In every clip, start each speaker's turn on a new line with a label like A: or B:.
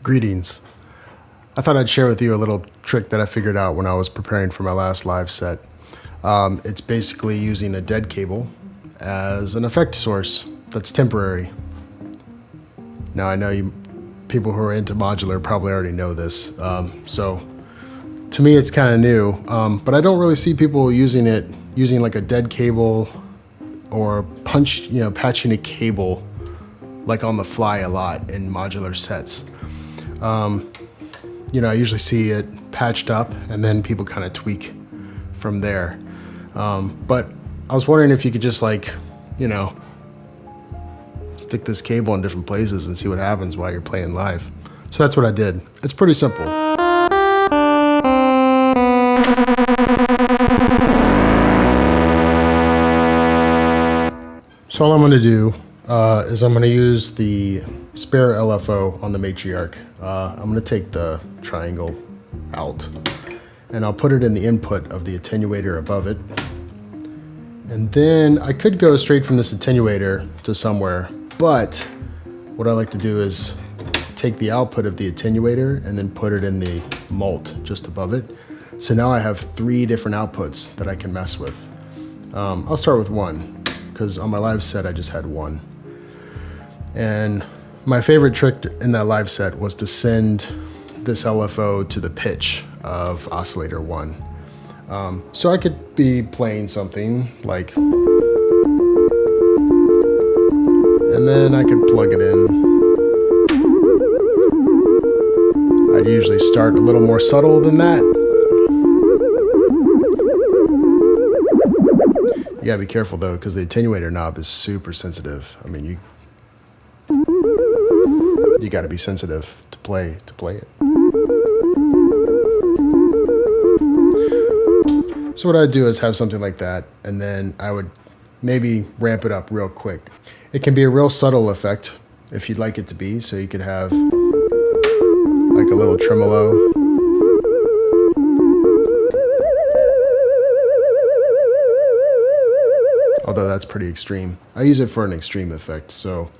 A: Greetings. I thought I'd share with you a little trick that I figured out when I was preparing for my last live set. It's basically using a dead cable as an effect source that's temporary. Now I know people who are into modular probably already know this, so to me it's kind of new, but I don't really see people using like a dead cable or patching a cable like on the fly a lot in modular sets. I usually see it patched up and then people kind of tweak from there. But I was wondering if you could just stick this cable in different places and see what happens while you're playing live. So that's what I did. It's pretty simple. So all I'm going to do is I'm going to use the spare LFO on the Matriarch. I'm going to take the triangle out and I'll put it in the input of the attenuator above it. And then I could go straight from this attenuator to somewhere, but what I like to do is take the output of the attenuator and then put it in the mult just above it. So now I have 3 different outputs that I can mess with. I'll start with one, because on my live set I just had one. And my favorite trick in that live set was to send this LFO to the pitch of oscillator 1. So I could be playing something like, and then I could plug it in. I'd usually start a little more subtle than that. You gotta be careful though, because the attenuator knob is super sensitive. I mean, you gotta be sensitive to play it. So what I'd do is have something like that, and then I would maybe ramp it up real quick. It can be a real subtle effect if you'd like it to be, so you could have like a little tremolo. Although that's pretty extreme. I use it for an extreme effect, so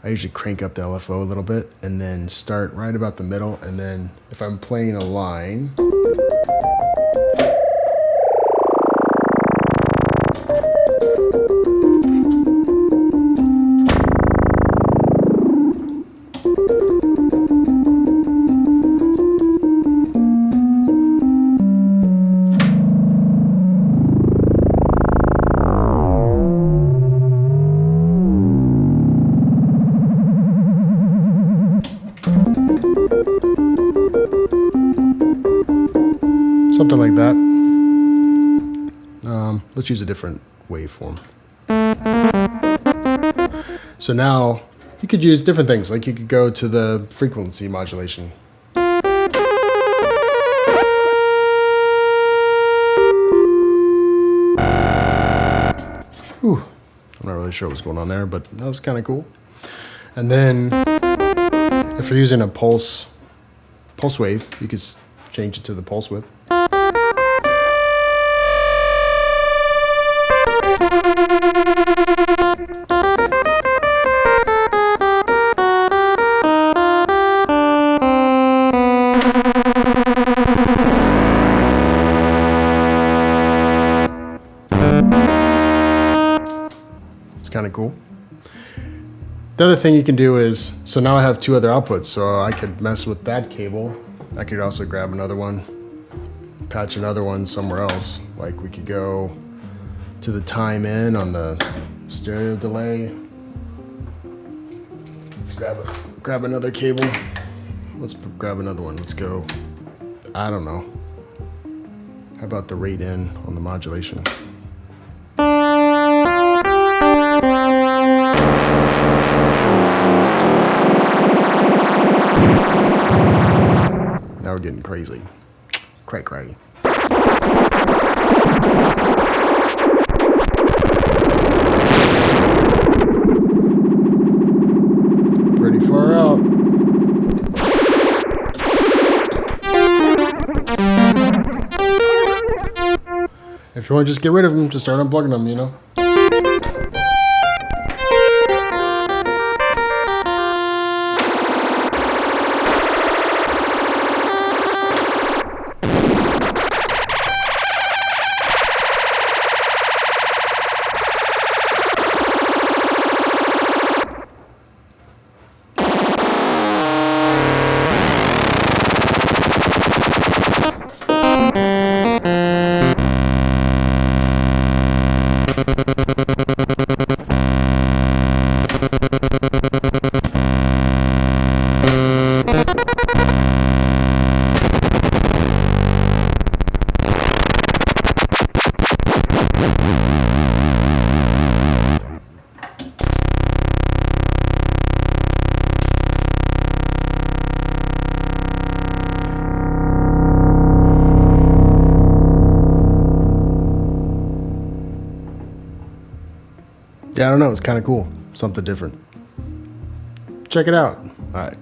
A: I usually crank up the LFO a little bit and then start right about the middle, and then if I'm playing a line, something like that. Let's use a different waveform. So now you could use different things, like you could go to the frequency modulation. Whew. I'm not really sure what's going on there, but that was kind of cool. And then if you're using a pulse wave, you could change it to the pulse width. It's kind of cool. The other thing you can do is, so now I have 2 other outputs, so I could mess with that cable. I could also grab another one, patch another one somewhere else. Like we could go to the time in on the stereo delay. Let's grab another cable. Let's grab another one. Let's go, I don't know. How about the rate in on the modulation? Now we're getting crazy. Cray. Pretty far out. If you want to just get rid of them, just start unplugging them, you know? Yeah, I don't know. It's kind of cool. Something different. Check it out. All right.